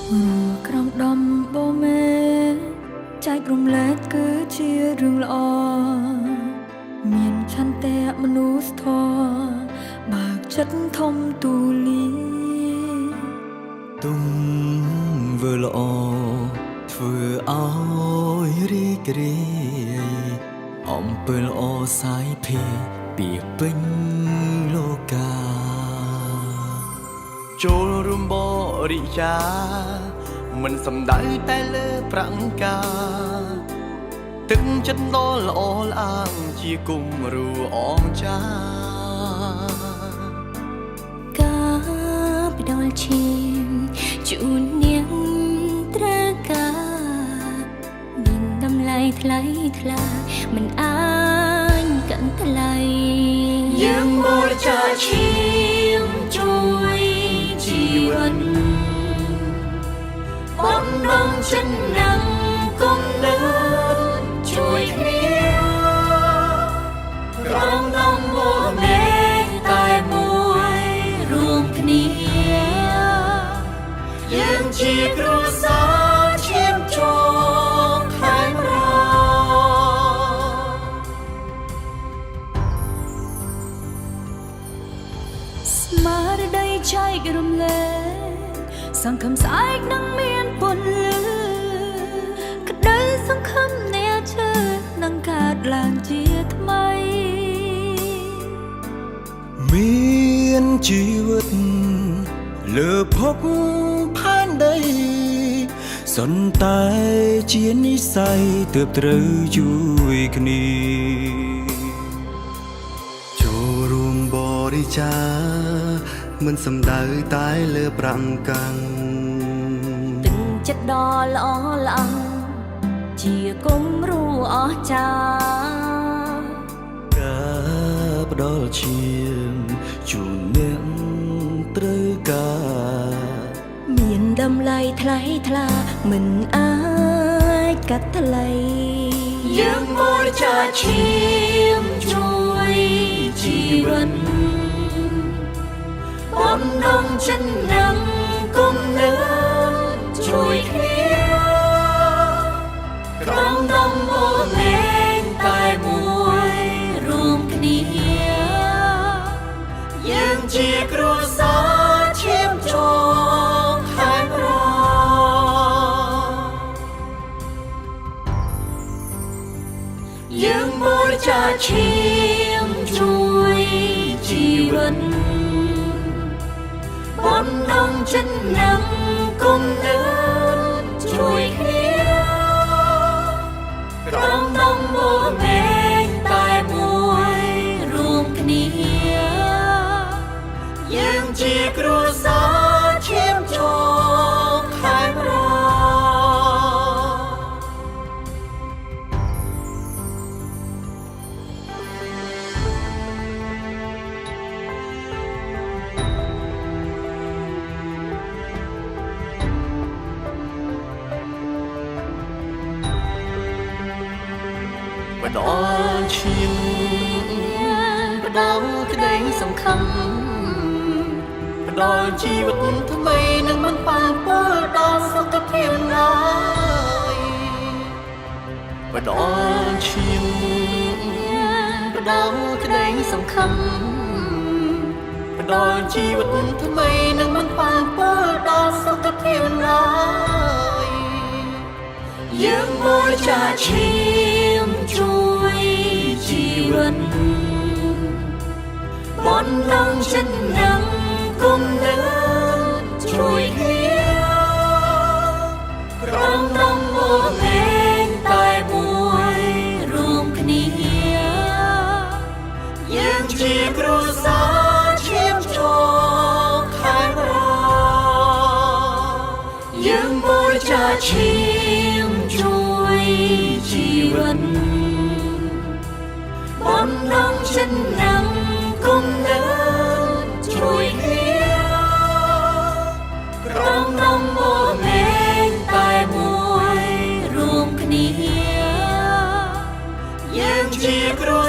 ក្រំដំបូមេចែករំលែកគឺជារឿងល្អមានឆន្ទៈមនុស្សធម៌បើកចិត្តធំទូលាយទុំវើល្អធ្វើឲ្យរីករាយអំពើល្អសាយភេពីពេញលោកាចូលរួមបរិយាមិនសំដៅតែលើប្រាំងការទឹកចិត្តដ៏ល្អល្អងជាគំរូអងចាការបដលឈាមជូននាងត្រូវការមានតម្លៃថ្លៃថ្លាមិនអាចកាន់ថ្លៃយើងបរិច្ចាគឈាមជួយជីវិតបំណងចិត្តណាំគំនិតជួយគ្នាក្រំដំបូងតែមួយរួមគ្នាយើងជាគ្រួសារឈាមជោគខែរស្មារតីចែករំលែកសង្ឃឹមស្អែកនឹងមានពន្លឺក្តីសង្ឃឹមអ្នកជឿនឹងកើតឡើងជាថ្មីមានជីវិតលើភពផែនដីសន្តែជានិស្ស័យទើបត្រូវជួយគ្នាចូលរួមបរិច្ចាគមិនសំដៅតែលើប្រាំងកាំងទឹកចិត្តដ៏ល្អល្អជាគំរូអស្ចារ្យការបដលឈាមជូនអ្នកត្រូវការមានតម្លៃថ្លៃថ្លាមិនអាចកាត់ថ្លៃយើងបរិច្ចាគឈាមជួយជីវិតបំណងចិត្តណាំគំនិតជួយគ្នាក្រំដំបូងតែមួយរួមគ្នាយើងជាគ្រួសារឈាមជោគខែរយើងបរិច្ចាគឈាមជួយជីវិតបំណងចិត្តណាំគំនិតជួយគ្នាក្រំដំបូងតែមួយរួមគ្នាយើងជាគ្រួសារឈាមជោគខែរបដលឈាមបដលក្តីសង្ឃឹមបដលជីវិតថ្មីនឹងមិនប៉ះពាល់ដល់សុខភាពឡើយបដលឈាមបដលក្តីសង្ឃឹមបដលជីវិតថ្មីនឹងមិនប៉ះពាល់ដល់សុខភាពឡើយយើងបរិច្ចាគឈាមជួយជីវិតបំណងចិត្តណាំគំនិតជួយគ្នាក្រំដំបូងតែមួយរួមគ្នាយើងជាគ្រួសារឈាមជោគខែរយើងបរិច្ចាគឈាមជួយជីវិតបំណងចិត្តណាំគំនិតជួយគ្នាក្រំដំបូងតែមួយរួមគ្នាយើងជាគ្រួ